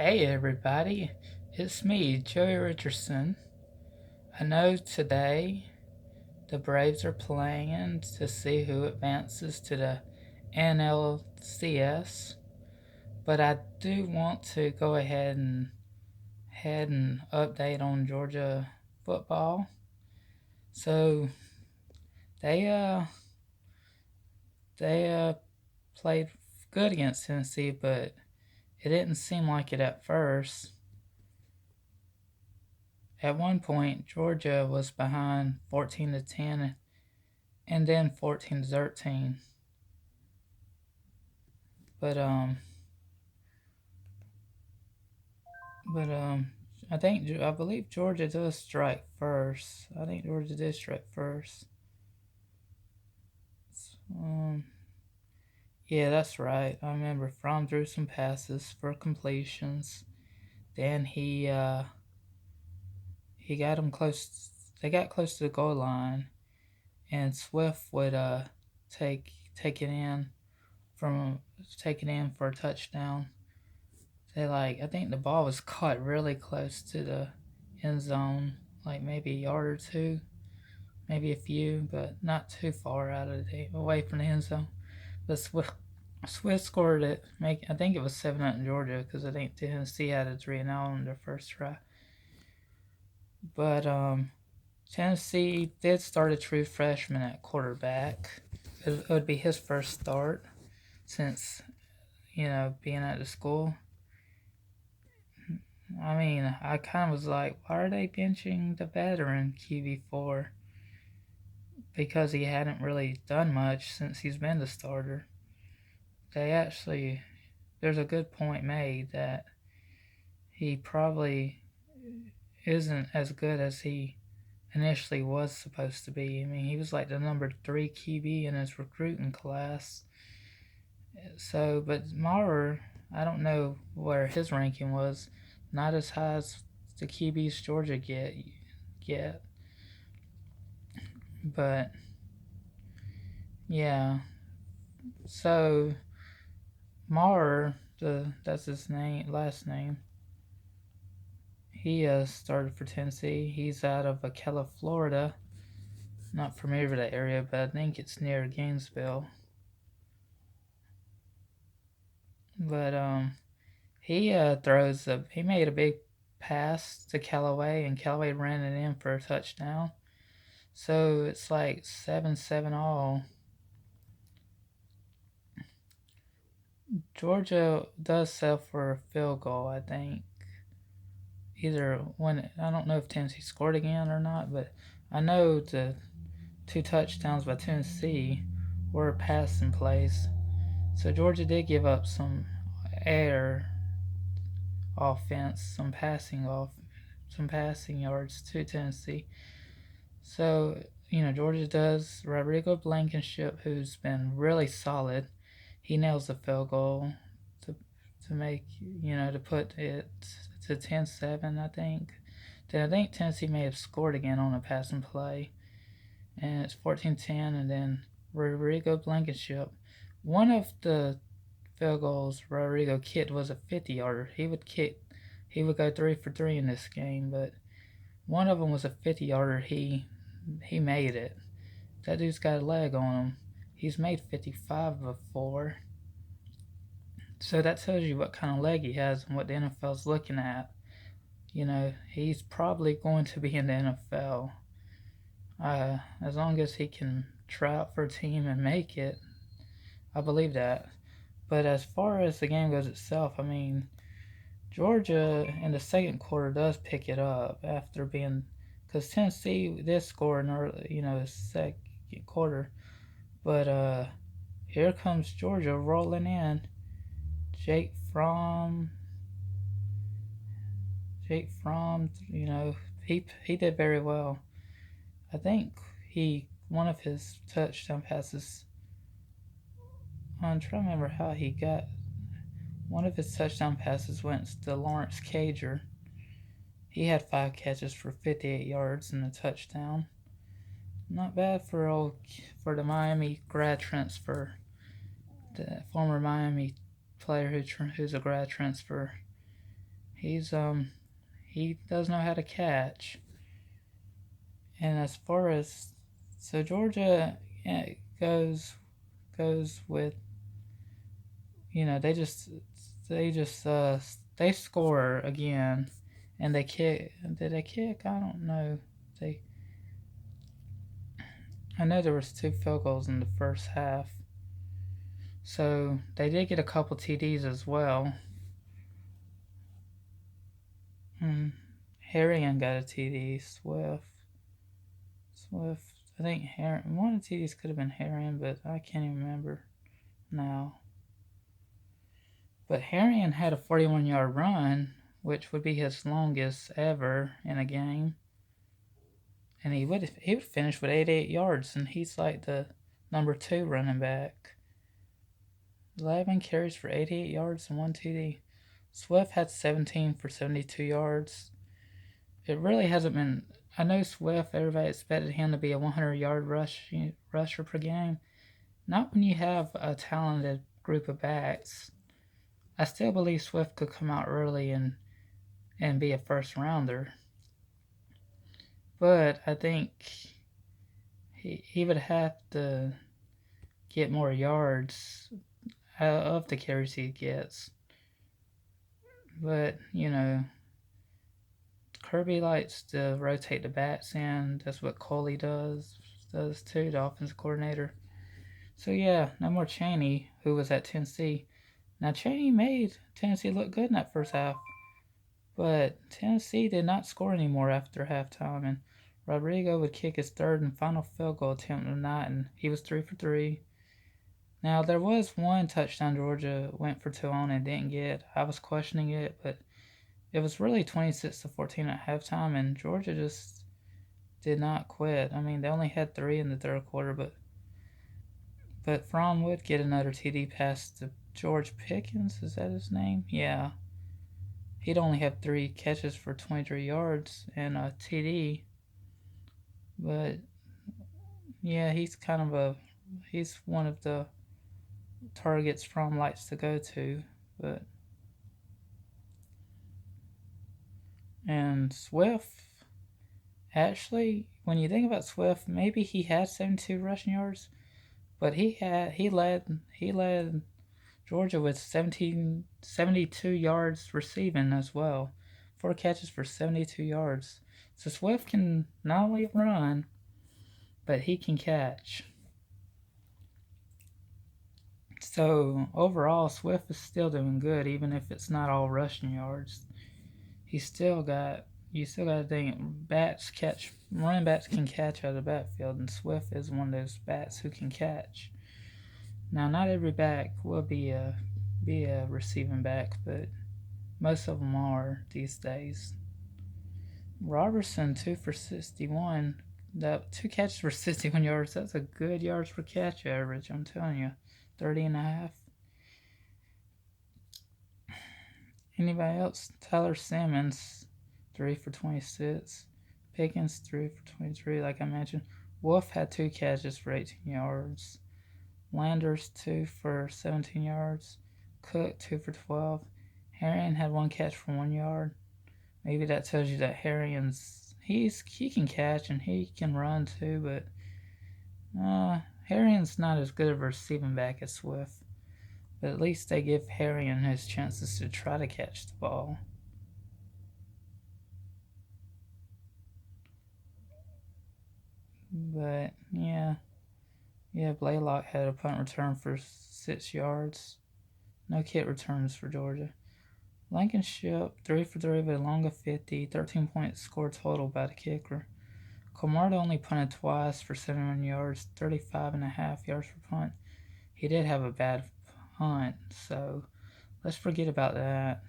Hey everybody, it's me, Joey Richardson. I know today the Braves are playing to see who advances to the NLCS, but I do want to go ahead and update on Georgia football. So they uh they played good against Tennessee, but it didn't seem like it at first. At one point, Georgia was behind 14-10 and then 14-13. But um, but I believe Georgia does strike first. I think Georgia did strike first. Um, yeah, that's right. I remember Fromm threw some passes for completions. Then he got him close. They got close to the goal line, and Swift would take take it in from take it in for a touchdown. I think the ball was caught really close to the end zone, like maybe a yard or two, maybe a few, but not too far out of away from the end zone. But Swift scored it. I think it was 7-0 in Georgia because I think Tennessee had a 3-0 on their first try. But Tennessee did start a true freshman at quarterback. It would be his first start since being at the school. I mean, I kind of was like, why are they benching the veteran QB4? Because he hadn't really done much since he's been the starter. There's a good point made that he probably isn't as good as he initially was supposed to be. I mean, he was like the number 3 QB in his recruiting class. So, but Maurer, I don't know where his ranking was. Not as high as the QBs Georgia get. But yeah, so Maurer, that's his last name. He started for Tennessee. He's out of Ocala, Florida. Not familiar with that area, but I think it's near Gainesville. But he he made a big pass to Callaway, and Callaway ran it in for a touchdown. So it's like 7-7 all. Georgia does sell for a field goal, I think. I don't know if Tennessee scored again or not, but I know the 2 touchdowns by Tennessee were passing plays. So Georgia did give up some air offense, some passing yards to Tennessee. So Georgia does. Rodrigo Blankenship, who's been really solid, he nails the field goal to make to put it to 10-7, I think. Then I think Tennessee may have scored again on a passing play, and it's 14-10. And then Rodrigo Blankenship, one of the field goals Rodrigo kicked was a 50-yarder. He would go 3 for 3 in this game, but one of them was a 50-yarder. He made it. That dude's got a leg on him. He's made 55 before. So that tells you what kind of leg he has and what the NFL's looking at. He's probably going to be in the NFL. As long as he can try out for a team and make it, I believe that. But as far as the game goes itself, I mean, Georgia in the second quarter does pick it up after being, because Tennessee did score in the second quarter, but here comes Georgia rolling in. Jake Fromm, he did very well. I think one of his touchdown passes. I'm trying to remember how he got. One of his touchdown passes went to Lawrence Cager. He had 5 catches for 58 yards and a touchdown. Not bad for the Miami grad transfer, the former Miami player who's a grad transfer. He's he does know how to catch. And as far as so Georgia goes with they just they score again, and they kick. Did they kick? I don't know. They I know there was two field goals in the first half, so they did get a couple TDs as well. Hmm. Harrigan got a TD. Swift. I think one of the TDs could have been Harrigan, but I can't even remember now. But Harrigan had a 41-yard run, which would be his longest ever in a game, and he would finish with 88 yards, and he's like the number 2 running back. 11 carries for 88 yards and 1 TD. Swift had 17 for 72 yards. It really hasn't been. I know Swift, everybody expected him to be a 100-yard rusher per game. Not when you have a talented group of backs. I still believe Swift could come out early and be a first rounder. But I think he would have to get more yards of the carries he gets. But, Kirby likes to rotate the backs in. That's what Coley does too, the offensive coordinator. So yeah, no more Chaney, who was at Tennessee. Now Chaney made Tennessee look good in that first half, but Tennessee did not score anymore after halftime, and Rodrigo would kick his third and final field goal attempt of the night, and he was 3 for 3. Now there was one touchdown Georgia went for 2 on and didn't get. I was questioning it, but it was really 26-14 at halftime, and Georgia just did not quit. I mean, they only had 3 in the third quarter, but Fromm would get another TD pass to George Pickens. Is that his name? Yeah. He'd only have 3 catches for 23 yards and a TD. But yeah, he's one of the targets Fromm likes to go to. And Swift, actually, when you think about Swift, maybe he had 72 rushing yards, but he led Georgia with 72 yards receiving as well. 4 catches for 72 yards. So Swift can not only run, but he can catch. So overall, Swift is still doing good, even if it's not all rushing yards. You still got to think running backs can catch out of the backfield, and Swift is one of those backs who can catch. Now, not every back will be a receiving back, but most of them are these days. Robertson 2 for 61. That 2 catches for 61 yards. That's a good yards per catch average. I'm telling you, 30.5. Anybody else? Tyler Simmons 3 for 26. Pickens 3 for 23. Like I mentioned, Wolf had 2 catches for 18 yards. Landers 2 for 17 yards. Cook 2 for 12. Harrigan had 1 catch for 1 yard. Maybe that tells you that Harrigan's he can catch and he can run too, but Harrigan's not as good of a receiving back as Swift. But at least they give Harrigan his chances to try to catch the ball. But yeah, Blaylock had a punt return for 6 yards. No kick returns for Georgia. Blankenship 3 for 3 with a long of 50, 13 points scored total by the kicker. Camardo only punted twice for 71 yards, 35.5 yards per punt. He did have a bad punt, so let's forget about that.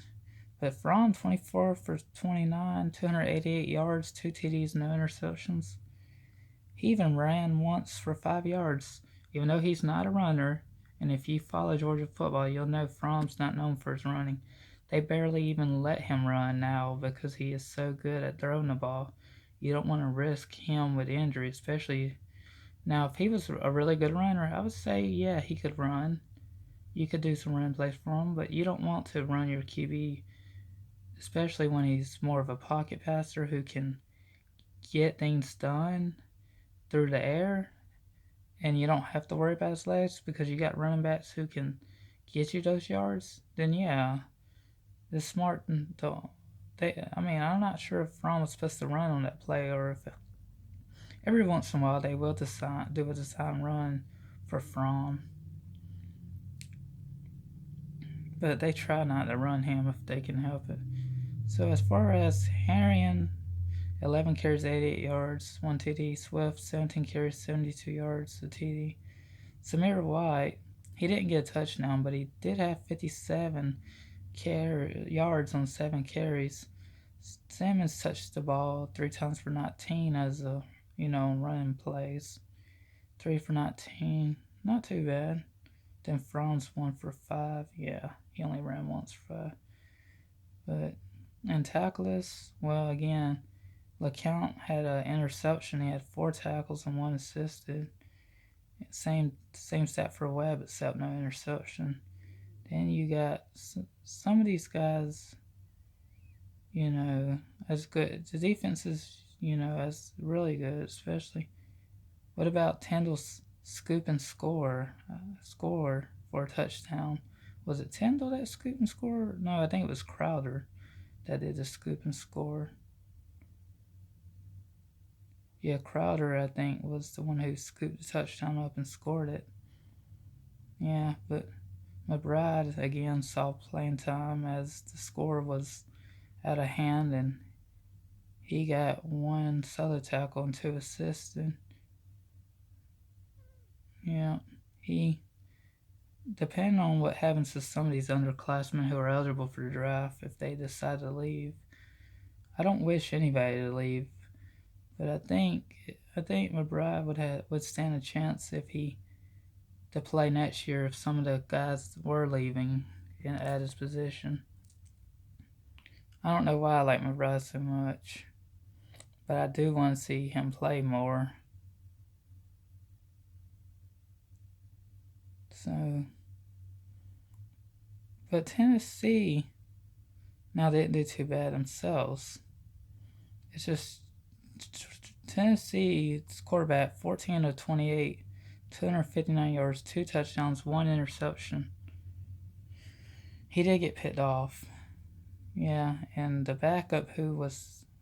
But Fromm 24 for 29, 288 yards, 2 TDs, no interceptions. He even ran once for 5 yards, even though he's not a runner. And if you follow Georgia football, you'll know Fromm's not known for his running. They barely even let him run now because he is so good at throwing the ball. You don't want to risk him with injury, especially now. If he was a really good runner, I would say, yeah, he could run. You could do some run plays for him, but you don't want to run your QB, especially when he's more of a pocket passer who can get things done through the air, and you don't have to worry about his legs because you got running backs who can get you those yards. Then yeah, it's smart. I'm not sure if Fromm was supposed to run on that play or if every once in a while they will do a design run for Fromm, but they try not to run him if they can help it. So as far as Harrion, 11 carries, 88 yards, 1 TD. Swift, 17 carries, 72 yards, a TD. Samir White, he didn't get a touchdown, but he did have 57 yards on 7 carries. Salmons touched the ball 3 times for 19 as a, running plays. 3 for 19, not too bad. Then Franz 1 for 5. Yeah, he only ran once for 5. But in tackles, well, again, LeCount had an interception. He had 4 tackles and 1 assisted. Same stat for Webb, except no interception. Then you got some of these guys, as good. The defense is, as really good, especially. What about Tyndall's scoop and score for a touchdown? Was it Tyndall that scooped and scored? No, I think it was Crowder that did the scoop and score. Yeah, Crowder, I think, was the one who scooped the touchdown up and scored it. Yeah, but McBride, again, saw playing time as the score was out of hand, and he got 1 solo tackle and 2 assists. And yeah, depending on what happens to some of these underclassmen who are eligible for the draft, if they decide to leave, I don't wish anybody to leave, but I think McBride would stand a chance if he to play next year if some of the guys were leaving at his position. I don't know why I like McBride so much, but I do want to see him play more. So, but Tennessee, now they didn't do too bad themselves. It's just Tennessee's quarterback, 14 of 28, 259 yards, 2 touchdowns, 1 interception. He did get picked off. Yeah, and the backup who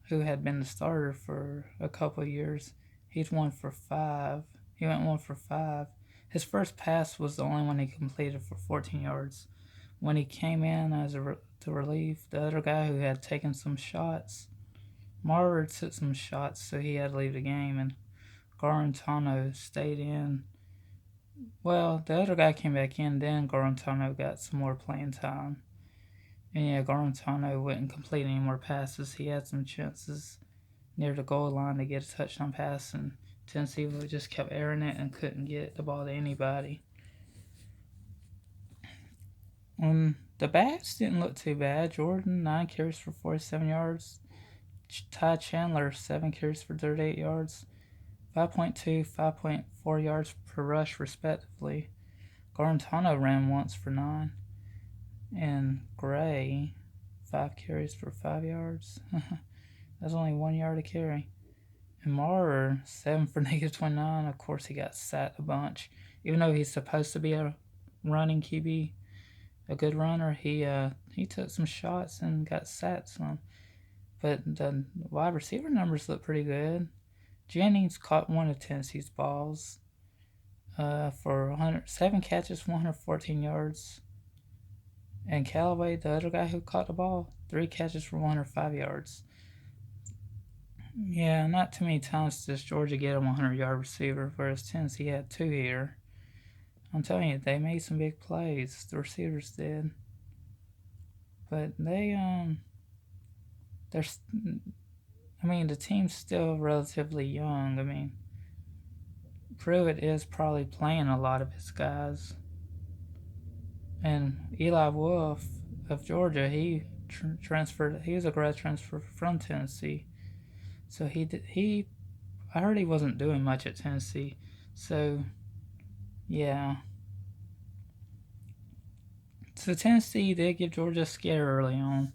had been the starter for a couple of years, he's 1 for 5. He went 1 for 5. His first pass was the only one he completed for 14 yards. When he came in as to relief, the other guy who had taken some shots, Marver took some shots, so he had to leave the game, and Garantano stayed in. Well, the other guy came back in, then Garantano got some more playing time. And yeah, Garantano wouldn't complete any more passes. He had some chances near the goal line to get a touchdown pass, and Tennessee just kept airing it and couldn't get the ball to anybody. The backs didn't look too bad. Jordan, 9 carries for 47 yards. Ty Chandler, 7 carries for 38 yards. 5.2, 5.4 yards per rush, respectively. Garantano ran once for 9. And Gray, 5 carries for 5 yards. That's only 1 yard a carry. And Maurer, 7 for negative 29. Of course, he got sacked a bunch. Even though he's supposed to be a running QB, a good runner, he took some shots and got sacked some. But the wide receiver numbers look pretty good. Jennings caught one of Tennessee's balls for 7 catches, 114 yards. And Callaway, the other guy who caught the ball, 3 catches for 105 yards. Yeah, not too many times does Georgia get a 100-yard receiver, whereas Tennessee had 2 here. I'm telling you, they made some big plays. The receivers did. But the team's still relatively young. Pruitt is probably playing a lot of his guys. And Eli Wolf of Georgia, he transferred. He was a grad transfer from Tennessee. So I heard he wasn't doing much at Tennessee. So, yeah. So Tennessee did give Georgia a scare early on.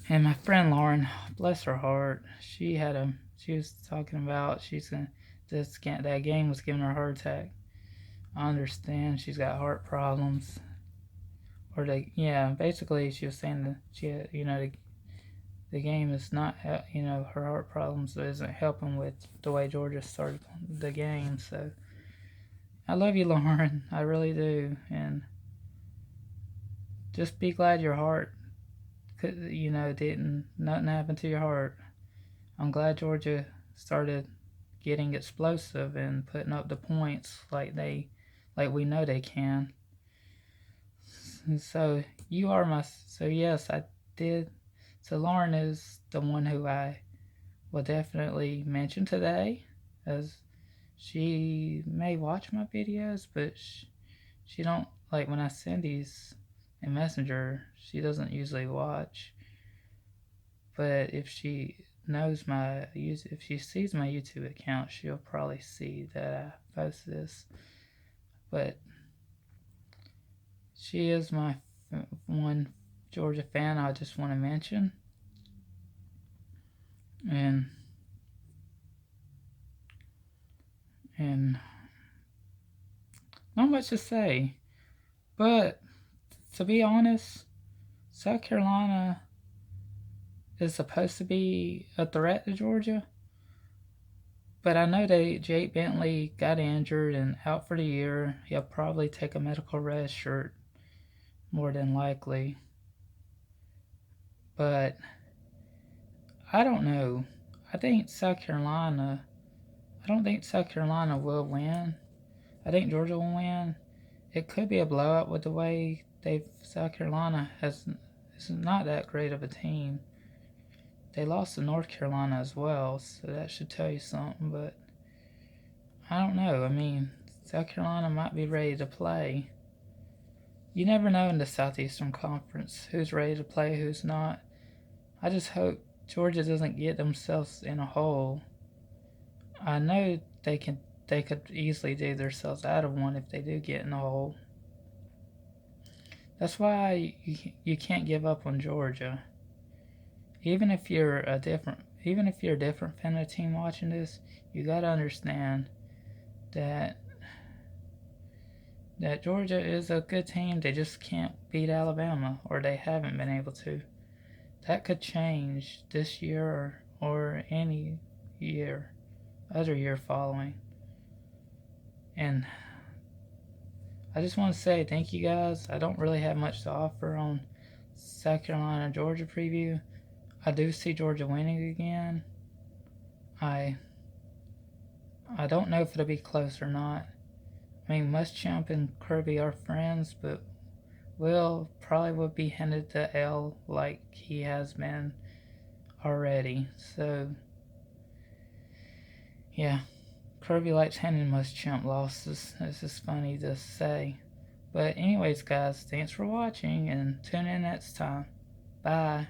And my friend Lauren, bless her heart, she was talking about that game was giving her a heart attack. I understand she's got heart problems, or basically she was saying that the game is not, her heart problems isn't helping with the way Georgia started the game. So I love you, Lauren. I really do, and just be glad your heart didn't nothing happened to your heart. I'm glad Georgia started getting explosive and putting up the points like we know they can. And so yes, I did. So Lauren is the one who I will definitely mention today, as she may watch my videos, but she don't like when I send these in Messenger. She doesn't usually watch, but if she if she sees my YouTube account, she'll probably see that I post this. But she is my one Georgia fan I just want to mention, and and not much to say. But to be honest, South Carolina is supposed to be a threat to Georgia. But I know Jake Bentley got injured and out for the year. He'll probably take a medical red shirt, more than likely. But I don't know. I think South Carolina. I don't think South Carolina will win. I think Georgia will win. It could be a blowout with the way South Carolina is not that great of a team. They lost to North Carolina as well, so that should tell you something. But I don't know. I mean, South Carolina might be ready to play. You never know in the Southeastern Conference who's ready to play, who's not. I just hope Georgia doesn't get themselves in a hole. I know they could easily dig themselves out of one if they do get in a hole. That's why you can't give up on Georgia. Even if you're a different fan of the team watching this, you gotta understand that Georgia is a good team. They just can't beat Alabama, or they haven't been able to. That could change this year or any other year following. And I just want to say thank you guys. I don't really have much to offer on South Carolina Georgia preview. I do see Georgia winning again. I don't know if it'll be close or not. I mean, Muschamp and Kirby are friends, but Will probably would be handed the L like he has been already. So, yeah, Kirby likes handing Muschamp losses. This is funny to say. But anyways, guys, thanks for watching, and tune in next time. Bye.